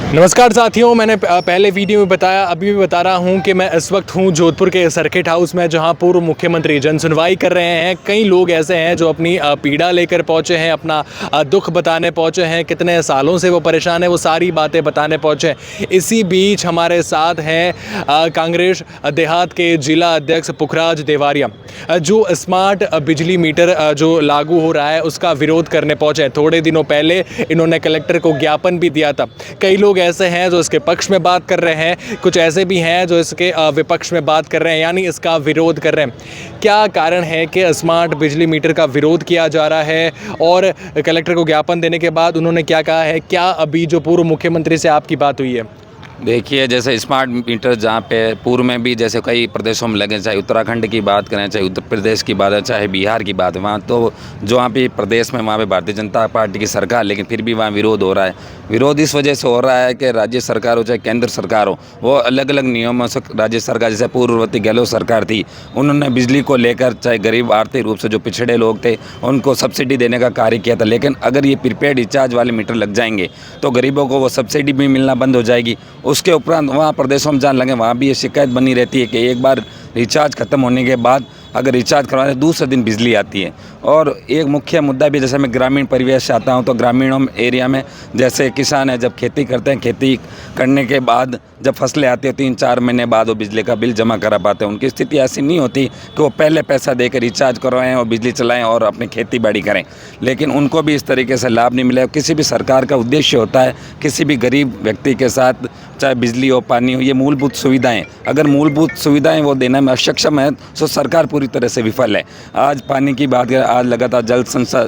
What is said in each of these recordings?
नमस्कार साथियों, मैंने पहले वीडियो में बताया, अभी भी बता रहा हूं कि मैं इस वक्त हूं जोधपुर के सर्किट हाउस में, जहां पूर्व मुख्यमंत्री जन सुनवाई कर रहे हैं। कई लोग ऐसे हैं जो अपनी पीड़ा लेकर पहुंचे हैं, अपना दुख बताने पहुंचे हैं, कितने सालों से वो परेशान है, वो सारी बातें बताने पहुंचे हैं। इसी बीच हमारे साथ हैं कांग्रेस देहात के जिला अध्यक्ष पुखराज देवारिया, जो स्मार्ट बिजली मीटर जो लागू हो रहा है उसका विरोध करने पहुंचे हैं। थोड़े दिनों पहले इन्होंने कलेक्टर को ज्ञापन भी दिया था। कई लोग ऐसे हैं जो इसके पक्ष में बात कर रहे हैं, कुछ ऐसे भी हैं जो इसके विपक्ष में बात कर रहे हैं, यानी इसका विरोध कर रहे हैं। क्या कारण है कि स्मार्ट बिजली मीटर का विरोध किया जा रहा है? और कलेक्टर को ज्ञापन देने के बाद उन्होंने क्या कहा है? क्या अभी जो पूर्व मुख्यमंत्री से आपकी बात हुई है? देखिए, जैसे स्मार्ट मीटर जहाँ पे पूर्व में भी जैसे कई प्रदेशों में लगे, चाहे उत्तराखंड की बात करें, चाहे उत्तर प्रदेश की बात है, चाहे बिहार की बात है, वहाँ तो जो वहाँ पे प्रदेश में वहाँ पे भारतीय जनता पार्टी की सरकार, लेकिन फिर भी वहाँ विरोध हो रहा है। विरोध इस वजह से हो रहा है कि राज्य सरकार हो चाहे केंद्र सरकार हो, वो अलग अलग नियमों से राज्य सरकार, जैसे पूर्ववर्ती गहलोत सरकार थी, उन्होंने बिजली को लेकर चाहे गरीब आर्थिक रूप से जो पिछड़े लोग थे उनको सब्सिडी देने का कार्य किया था। लेकिन अगर ये प्रीपेड रिचार्ज वाले मीटर लग जाएंगे तो गरीबों को वो सब्सिडी भी मिलना बंद हो जाएगी। उसके उपरांत वहाँ प्रदेशों में जान लगे, वहाँ भी ये शिकायत बनी रहती है कि एक बार रिचार्ज ख़त्म होने के बाद अगर रिचार्ज करवाने दूसरे दिन बिजली आती है। और एक मुख्य मुद्दा भी, जैसे मैं ग्रामीण परिवेश से आता हूँ, तो ग्रामीणों एरिया में जैसे किसान है, जब खेती करते हैं, खेती करने के बाद जब फसलें आती हैं 3-4 महीने बाद वो बिजली का बिल जमा करा पाते हैं। उनकी स्थिति ऐसी नहीं होती कि वो पहले पैसा देकर रिचार्ज करवाएं और बिजली चलाएं और अपनी खेती बाड़ी करें, लेकिन उनको भी इस तरीके से लाभ नहीं मिले। किसी भी सरकार का उद्देश्य होता है किसी भी गरीब व्यक्ति के साथ, चाहे बिजली हो, पानी हो, ये मूलभूत सुविधाएं, अगर मूलभूत सुविधाएं वो देने में अक्षम है तो सरकार पूरी तरह से विफल है। आज पानी की बात करें, आज लगातार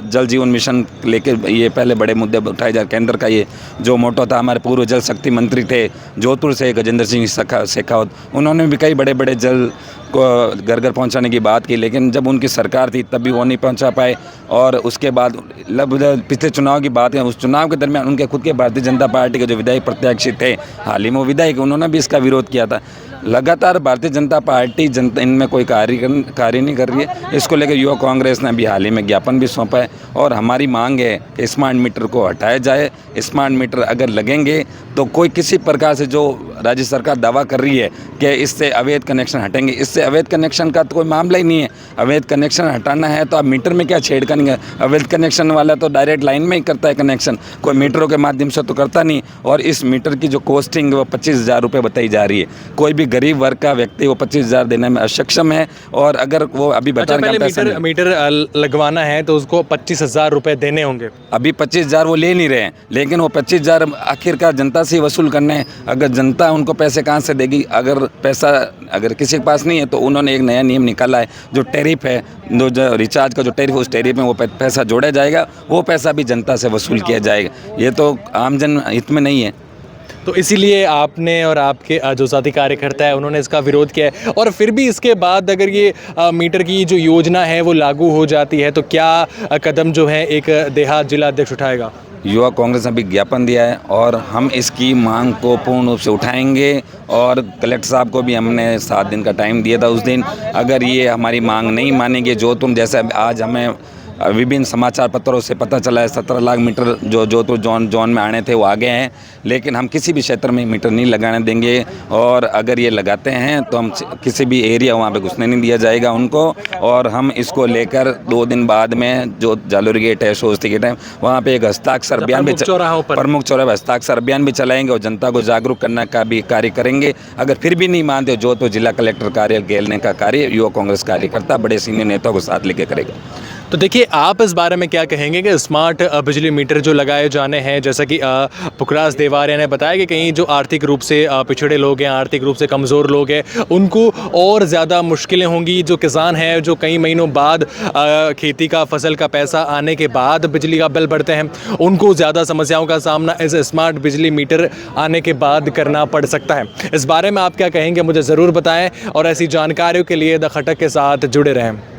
जल जीवन मिशन लेके ये पहले बड़े मुद्दे उठाए जा, केंद्र का ये जो मोटो था, हमारे पूर्व जल शक्ति मंत्री थे जोधपुर से गजेंद्र सिंह शेखावत, उन्होंने भी कई बड़े बड़े जल को घर घर पहुंचाने की बात की, लेकिन जब उनकी सरकार थी तब भी वो नहीं पहुंचा पाए। और उसके बाद पिछले चुनाव की बात है, उस चुनाव के दरमियान उनके खुद के भारतीय जनता पार्टी के जो विधायक प्रत्याशी थे, हाल ही में विधायक, उन्होंने भी इसका विरोध किया था। लगातार भारतीय जनता पार्टी जनता इनमें कोई कार्य नहीं कर रही है। इसको लेकर युवा कांग्रेस ने अभी हाल ही में ज्ञापन भी सौंपा है और हमारी मांग है कि स्मार्ट मीटर को हटाया जाए। स्मार्ट मीटर अगर लगेंगे तो कोई किसी प्रकार से जो राज्य सरकार दावा कर रही है कि इससे अवैध कनेक्शन हटेंगे, इससे अवैध कनेक्शन का तो कोई मामला ही नहीं है। अवैध कनेक्शन हटाना है तो आप मीटर में क्या छेड़खानी है? अवैध कनेक्शन वाला तो डायरेक्ट लाइन में ही करता है कनेक्शन, कोई मीटरों के माध्यम से तो करता नहीं। और इस मीटर की जो कॉस्टिंग वो 25,000 रुपये बताई जा रही है। कोई भी गरीब वर्ग का व्यक्ति वो 25,000 देने में अक्षम है। और अगर वो अभी मीटर लगवाना है तो उसको 25,000 रुपये देने होंगे। अभी 25,000 वो ले नहीं रहे हैं, लेकिन वो 25,000 आखिरकार जनता से वसूल करने, अगर जनता उनको पैसे कहाँ से देगी? अगर पैसा अगर किसी के पास नहीं है तो उन्होंने एक नया नियम निकाला है, जो टैरिफ है, जो रिचार्ज का जो टैरिफ है, उस टैरिफ में वो पैसा जोड़ा जाएगा, वो पैसा भी जनता से वसूल किया जाएगा। ये तो आमजन हित में नहीं है। तो इसीलिए आपने और आपके जो साथी कार्यकर्ता है उन्होंने इसका विरोध किया है। और फिर भी इसके बाद अगर ये मीटर की जो योजना है वो लागू हो जाती है तो क्या कदम जो है एक देहात जिला अध्यक्ष उठाएगा? युवा कांग्रेस ने भी ज्ञापन दिया है और हम इसकी मांग को पूर्ण रूप से उठाएंगे। और कलेक्टर साहब को भी हमने 7 दिन का टाइम दिया था। उस दिन अगर ये हमारी मांग नहीं मानेंगे, जो तुम जैसे आज हमें विभिन्न समाचार पत्रों से पता चला है 17 लाख मीटर जो जोधपुर जोन में आने थे वो आ गए हैं, लेकिन हम किसी भी क्षेत्र में मीटर नहीं लगाने देंगे। और अगर ये लगाते हैं तो हम किसी भी एरिया वहाँ पे घुसने नहीं दिया जाएगा उनको। और हम इसको लेकर 2 दिन बाद में जो जालोरी गेट है, सोस्ती गेट है, वहाँ पे एक हस्ताक्षर अभियान भी, प्रमुख चौराहे हस्ताक्षर अभियान भी चलाएंगे और जनता को जागरूक करने का भी कार्य करेंगे। अगर फिर भी नहीं मानते जोधपुर जिला कलेक्टर कार्यालय घेरने का कार्य युवा कांग्रेस कार्यकर्ता बड़े सीनियर नेताओं को साथ लेकर करेगा। तो देखिए, आप इस बारे में क्या कहेंगे कि स्मार्ट बिजली मीटर जो लगाए जाने हैं, जैसा कि पुखराज देवारिया ने बताया कि कहीं जो आर्थिक रूप से पिछड़े लोग हैं, आर्थिक रूप से कमज़ोर लोग हैं, उनको और ज़्यादा मुश्किलें होंगी। जो किसान हैं जो कई महीनों बाद खेती का फसल का पैसा आने के बाद बिजली का बिल भरते हैं, उनको ज़्यादा समस्याओं का सामना इस स्मार्ट बिजली मीटर आने के बाद करना पड़ सकता है। इस बारे में आप क्या कहेंगे, मुझे ज़रूर बताएँ और ऐसी जानकारियों के लिए द खटक के साथ जुड़े रहें।